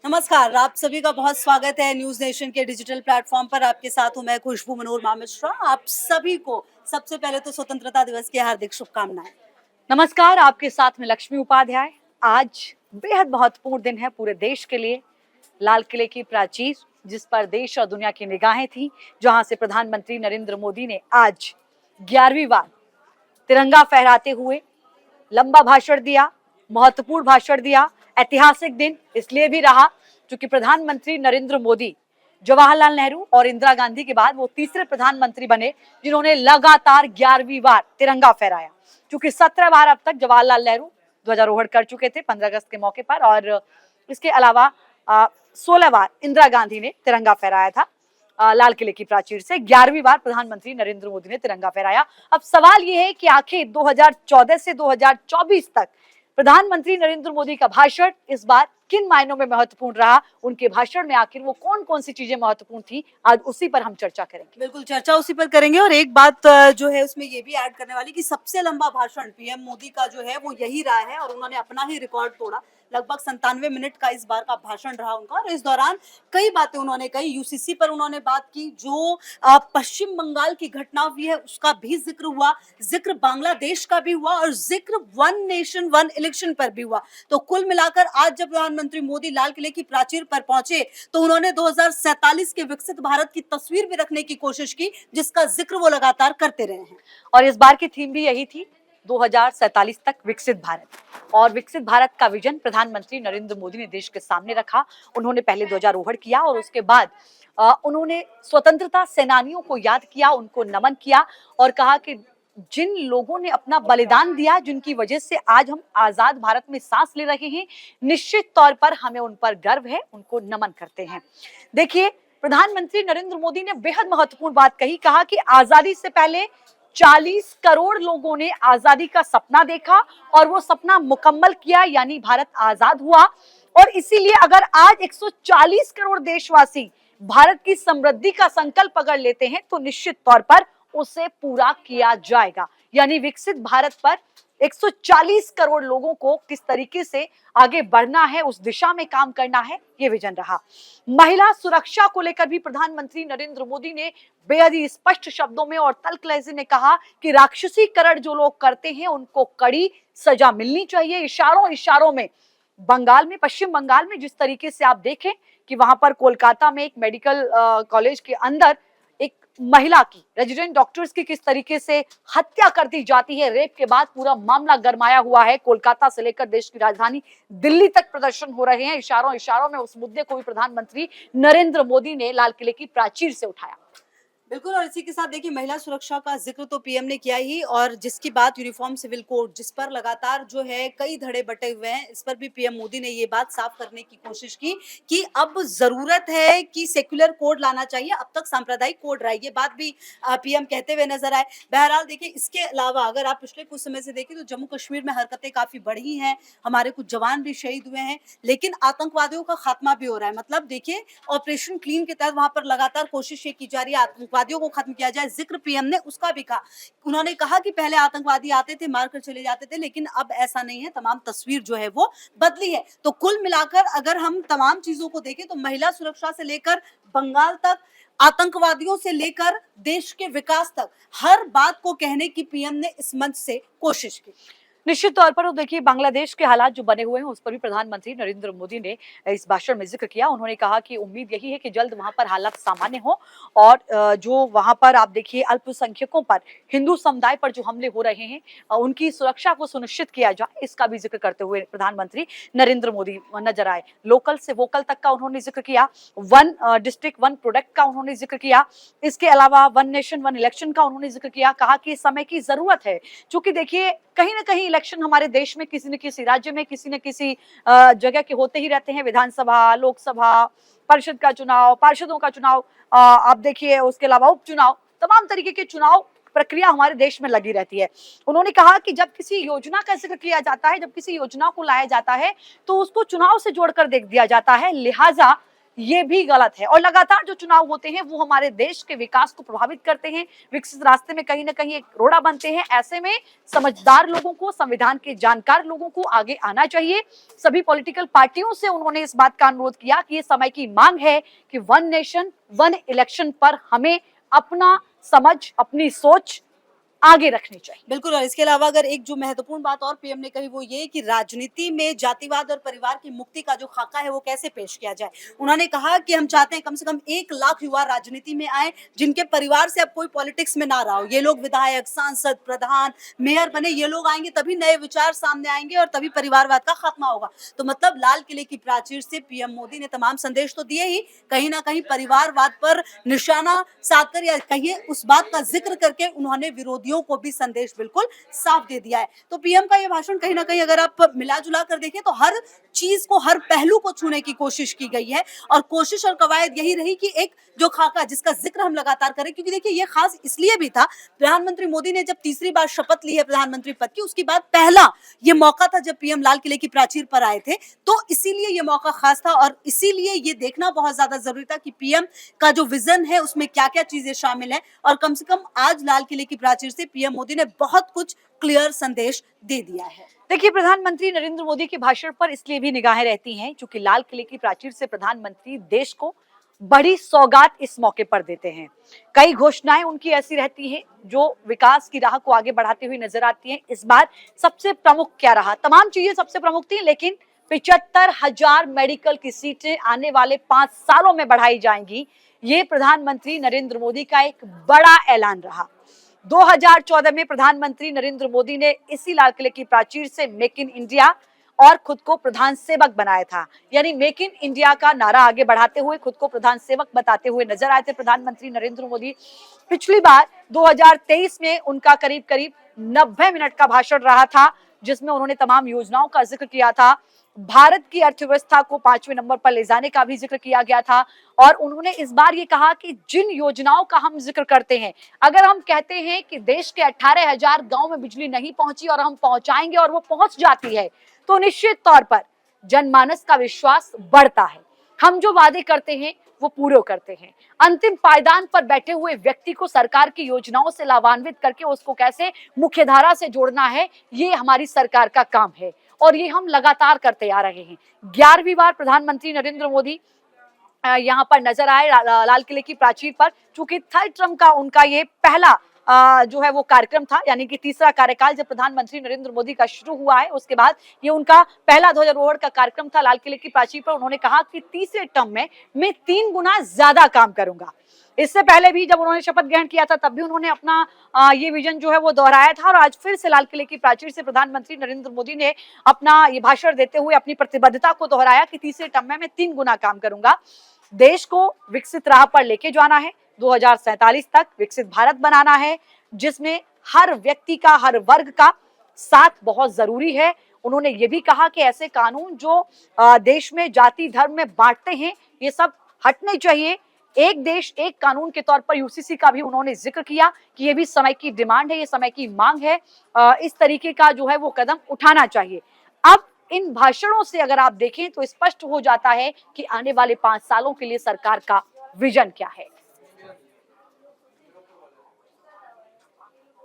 नमस्कार, आप सभी का बहुत स्वागत है न्यूज़ नेशन के डिजिटल प्लेटफॉर्म पर। आपके साथ हूं मैं खुशबू मनोरमा मिश्रा। आप सभी को सबसे पहले तो स्वतंत्रता दिवस की हार्दिक शुभकामनाएं। नमस्कार, आपके साथ में लक्ष्मी उपाध्याय। आज बेहद महत्वपूर्ण दिन है पूरे देश के लिए। लाल किले की प्राचीर जिस पर देश और दुनिया की निगाहें थी, जहां से प्रधानमंत्री नरेंद्र मोदी ने आज 11वीं बार तिरंगा फहराते हुए लंबा भाषण दिया, महत्वपूर्ण भाषण दिया। ऐतिहासिक दिन इसलिए भी रहा क्योंकि प्रधानमंत्री नरेंद्र मोदी जवाहरलाल नेहरू और इंदिरा गांधी के बाद वो तीसरे प्रधानमंत्री बने जिन्होंने लगातार 11वीं बार तिरंगा फहराया। क्योंकि 17 बार अब तक जवाहरलाल नेहरू ध्वजारोहण कर चुके थे 15 अगस्त के मौके पर, और इसके अलावा 16 बार इंदिरा गांधी ने तिरंगा फहराया था। लाल किले की प्राचीर से 11वीं बार प्रधानमंत्री नरेंद्र मोदी ने तिरंगा फहराया। अब सवाल यह है कि आखिर 2014 से 2024 तक प्रधानमंत्री नरेंद्र मोदी का भाषण इस बार किन मायनों में महत्वपूर्ण रहा, उनके भाषण में आखिर वो कौन कौन सी चीजें महत्वपूर्ण थी, आज उसी पर हम चर्चा करेंगे। बिल्कुल चर्चा उसी पर करेंगे और एक बात जो है उसमें ये भी ऐड करने वाली कि सबसे लंबा भाषण पीएम मोदी का जो है वो यही रहा है और उन्होंने अपना ही रिकॉर्ड तोड़ा। लगभग 97 मिनट का इस बार का भाषण रहा उनका और इस दौरान कई बातें उन्होंने कही। यूसीसी पर उन्होंने बात की, जो पश्चिम बंगाल की घटना हुई है उसका भी जिक्र हुआ, जिक्र बांग्लादेश का भी हुआ और जिक्र वन नेशन वन इलेक्शन पर भी हुआ। तो कुल मिलाकर आज जब प्रधानमंत्री मोदी लाल किले की प्राचीर पर पहुंचे तो उन्होंने 2047 के विकसित भारत की तस्वीर भी रखने की कोशिश की, जिसका जिक्र वो लगातार करते रहे हैं। और इस बार की थीम भी यही थी, 2047 तक विकसित भारत। और विकसित भारत का विजन प्रधानमंत्री नरेंद्र मोदी ने देश के सामने रखा। उन्होंने पहले ध्वजारोहण किया और उसके बाद उन्होंने स्वतंत्रता सेनानियों को याद किया, उनको नमन किया और कहा कि जिन लोगों ने अपना बलिदान दिया, जिनकी वजह से आज हम आजाद भारत में सांस ले रहे हैं, निश्चित तौर पर हमें उन पर गर्व है, उनको नमन करते हैं। देखिए, प्रधानमंत्री नरेंद्र मोदी ने बेहद महत्वपूर्ण बात कही, कहा कि आजादी से पहले 40 करोड़ लोगों ने आजादी का सपना देखा और वो सपना मुकम्मल किया, यानी भारत आजाद हुआ। और इसीलिए अगर आज 140 करोड़ देशवासी भारत की समृद्धि का संकल्प अगर लेते हैं तो निश्चित तौर पर उसे पूरा किया जाएगा। यानी विकसित भारत पर 140 करोड़ लोगों को किस तरीके से आगे बढ़ना है, उस दिशा में काम करना है, ये विजन रहा। महिला सुरक्षा को लेकर भी प्रधानमंत्री नरेंद्र मोदी ने बेहद ही स्पष्ट शब्दों में और तल्ख लहजे में कहा कि राक्षसीकरण जो लोग करते हैं उनको कड़ी सजा मिलनी चाहिए। इशारों इशारों में बंगाल में, पश्चिम बंगाल में जिस तरीके से आप देखें कि वहां पर कोलकाता में एक मेडिकल कॉलेज के अंदर एक महिला की, रेजिडेंट डॉक्टर्स की किस तरीके से हत्या कर दी जाती है, रेप के बाद पूरा मामला गरमाया हुआ है। कोलकाता से लेकर देश की राजधानी दिल्ली तक प्रदर्शन हो रहे हैं। इशारों इशारों में उस मुद्दे को भी प्रधानमंत्री नरेंद्र मोदी ने लाल किले की प्राचीर से उठाया। बिल्कुल, और इसी के साथ देखिए महिला सुरक्षा का जिक्र तो पीएम ने किया ही, और जिसकी बात यूनिफॉर्म सिविल कोड, जिस पर लगातार जो है कई धड़े बटे हुए हैं, इस पर भी पीएम मोदी ने ये बात साफ करने की कोशिश की कि अब जरूरत है कि सेक्युलर कोड लाना चाहिए, अब तक सांप्रदायिक कोड रहा है। ये बात भी पीएम कहते हुए नजर आए। बहरहाल देखिए, इसके अलावा अगर आप पिछले कुछ समय से देखें तो जम्मू कश्मीर में हरकतें काफी बढ़ी हैं, हमारे कुछ जवान भी शहीद हुए हैं, लेकिन आतंकवादियों का खात्मा भी हो रहा है। मतलब देखिए, ऑपरेशन क्लीन के तहत वहां पर लगातार कोशिश ये की जा रही है आतंकवादियों को खत्म किया जाए। जिक्र पीएम ने उसका भी कहा। उन्होंने कहा कि पहले आतंकवादी आते थे, मारकर चले जाते थे, लेकिन अब ऐसा नहीं है, तमाम तस्वीर जो है वो बदली है। तो कुल मिलाकर अगर हम तमाम चीजों को देखें तो महिला सुरक्षा से लेकर बंगाल तक, आतंकवादियों से लेकर देश के विकास तक, हर बात को कहने की पीएम ने इस मंच से कोशिश की। निश्चित तौर पर देखिए, बांग्लादेश के हालात जो बने हुए हैं उस पर भी प्रधानमंत्री नरेंद्र मोदी ने इस भाषण में जिक्र किया। उन्होंने कहा कि उम्मीद यही है कि जल्द वहां पर हालात सामान्य हो और जो वहां पर आप देखिए अल्पसंख्यकों पर, हिंदू समुदाय पर जो हमले हो रहे हैं उनकी सुरक्षा को सुनिश्चित किया जाए, इसका भी जिक्र करते हुए प्रधानमंत्री नरेंद्र मोदी नजर आए। लोकल से वोकल तक का उन्होंने जिक्र किया, वन डिस्ट्रिक्ट वन प्रोडक्ट का उन्होंने जिक्र किया, इसके अलावा वन नेशन वन इलेक्शन का उन्होंने जिक्र किया। कहा कि समय की जरूरत है, क्योंकि देखिए कहीं ना कहीं इलेक्शन हमारे देश में किसी न किसी राज्य में किसी न किसी जगह के होते ही रहते हैं। विधानसभा, लोकसभा, परिषद का चुनाव, पार्षदों का चुनाव, आप देखिए उसके अलावा उपचुनाव, तमाम तरीके के चुनाव प्रक्रिया हमारे देश में लगी रहती है। उन्होंने कहा कि जब किसी योजना का जिक्र किया जाता है, जब किसी योजना को लाया जाता है तो उसको चुनाव से जोड़कर देख दिया जाता है। लिहाजा ये भी गलत है। और लगातार जो चुनाव होते हैं वो हमारे देश के विकास को प्रभावित करते हैं, विकसित रास्ते में कहीं ना कहीं एक रोड़ा बनते हैं। ऐसे में समझदार लोगों को, संविधान के जानकार लोगों को आगे आना चाहिए। सभी पॉलिटिकल पार्टियों से उन्होंने इस बात का अनुरोध किया कि ये समय की मांग है कि वन नेशन वन इलेक्शन पर हमें अपना समझ, अपनी सोच आगे रखनी चाहिए। बिल्कुल। और इसके अलावा अगर एक जो महत्वपूर्ण बात और पीएम ने कही वो ये कि राजनीति में जातिवाद और परिवार की मुक्ति का जो खाका है वो कैसे पेश किया जाए। उन्होंने कहा कि हम चाहते हैं कम से कम 1 लाख युवा राजनीति में आए जिनके परिवार से अब कोई पॉलिटिक्स में ना रहा हो। ये लोग विधायक, सांसद, प्रधान, मेयर बने, ये लोग आएंगे तभी नए विचार सामने आएंगे और तभी परिवारवाद का खात्मा होगा। तो मतलब लाल किले की प्राचीर से पीएम मोदी ने तमाम संदेश तो दिए ही, कहीं ना कहीं परिवारवाद पर निशाना साधकर या कहिए उस बात का जिक्र करके उन्होंने विरोधियों को भी संदेश बिल्कुल साफ दे दिया है। तो पीएम का ये भाषण कहीं ना कहीं अगर आप मिला जुला कर देखें तो हर चीज को, हर पहलू को छूने की कोशिश की गई है और कोशिश और कवायद यही रही कि एक जो खाका जिसका जिक्र हम लगातार करें, क्योंकि देखिए ये खास इसलिए भी था, प्रधानमंत्री मोदी ने जब तीसरी बार शपथ ली है प्रधानमंत्री पद की, उसके बाद पहला ये मौका था जब पीएम लाल किले की प्राचीर पर आए थे, तो इसीलिए ये मौका खास था और इसीलिए ये देखना बहुत ज्यादा जरूरी था कि पीएम का जो विजन है उसमें क्या क्या चीजें शामिल है। और कम से कम आज लाल किले की प्राचीर से पीएम मोदी ने बहुत कुछ क्लियर संदेश दे दिया है। देखिए, प्रधानमंत्री नरेंद्र मोदी के भाषण पर इसलिए भी निगाहें रहती हैं क्योंकि लाल किले की प्राचीर से प्रधानमंत्री देश को बड़ी सौगात इस मौके पर देते हैं। कई घोषणाएं उनकी ऐसी रहती हैं जो विकास की राह को आगे बढ़ाते हुए नजर आती हैं। इस बार सबसे प्रमुख क्या रहा? तमाम चीजें सबसे प्रमुख थी, लेकिन 75,000 मेडिकल की सीटें आने वाले 5 सालों में बढ़ाई जाएंगी। ये प्रधानमंत्री नरेंद्र मोदी का एक बड़ा ऐलान रहा। 2014 में प्रधानमंत्री नरेंद्र मोदी ने इसी लाल किले की प्राचीर से मेक इन इंडिया और खुद को प्रधान सेवक बनाया था। यानी मेक इन इंडिया का नारा आगे बढ़ाते हुए खुद को प्रधान सेवक बताते हुए नजर आए थे प्रधानमंत्री नरेंद्र मोदी। पिछली बार 2023 में उनका करीब करीब 90 मिनट का भाषण रहा था जिसमें उन्होंने तमाम योजनाओं का जिक्र किया था। भारत की अर्थव्यवस्था को 5वें नंबर पर ले जाने का भी जिक्र किया गया था और उन्होंने इस बार ये कहा कि जिन योजनाओं का हम जिक्र करते हैं, अगर हम कहते हैं कि देश के 18,000 गांव में बिजली नहीं पहुंची और हम पहुंचाएंगे और वो पहुंच जाती है, तो निश्चित तौर पर जनमानस का विश्वास बढ़ता है। हम जो वादे करते हैं वो पूरे करते हैं। अंतिम पायदान पर बैठे हुए व्यक्ति को सरकार की योजनाओं से लाभान्वित करके उसको कैसे मुख्यधारा से जोड़ना है, ये हमारी सरकार का काम है और ये हम लगातार करते आ रहे हैं। 11वीं बार प्रधानमंत्री नरेंद्र मोदी यहाँ पर नजर आए लाल किले की प्राचीर पर। चूंकि थर्ड टर्म का उनका ये पहला जो है वो कार्यक्रम था, यानी कि तीसरा कार्यकाल जब प्रधानमंत्री नरेंद्र मोदी का शुरू हुआ है उसके बाद ये उनका पहला ध्वजारोहण का कार्यक्रम था लाल किले की प्राचीर पर। उन्होंने कहा कि तीसरे टर्म में मैं 3 गुना ज्यादा काम करूंगा। इससे पहले भी जब उन्होंने शपथ ग्रहण किया था तब भी उन्होंने अपना ये विजन जो है वो दोहराया था और आज फिर से लाल किले की प्राचीर से प्रधानमंत्री नरेंद्र मोदी ने अपना ये भाषण देते हुए अपनी प्रतिबद्धता को दोहराया कि तीसरे टर्म में मैं 3 गुना काम करूंगा। देश को विकसित राह पर लेके जाना है, 2047 तक विकसित भारत बनाना है जिसमें हर व्यक्ति का, हर वर्ग का साथ बहुत जरूरी है। उन्होंने ये भी कहा कि ऐसे कानून जो देश में जाति धर्म में बांटते हैं ये सब हटने चाहिए। एक देश एक कानून के तौर पर यूसीसी का भी उन्होंने जिक्र किया कि ये भी समय की डिमांड है, ये समय की मांग है। इस तरीके का जो है वो कदम उठाना चाहिए। अब इन भाषणों से अगर आप देखें तो स्पष्ट हो जाता है कि आने वाले 5 सालों के लिए सरकार का विजन क्या है।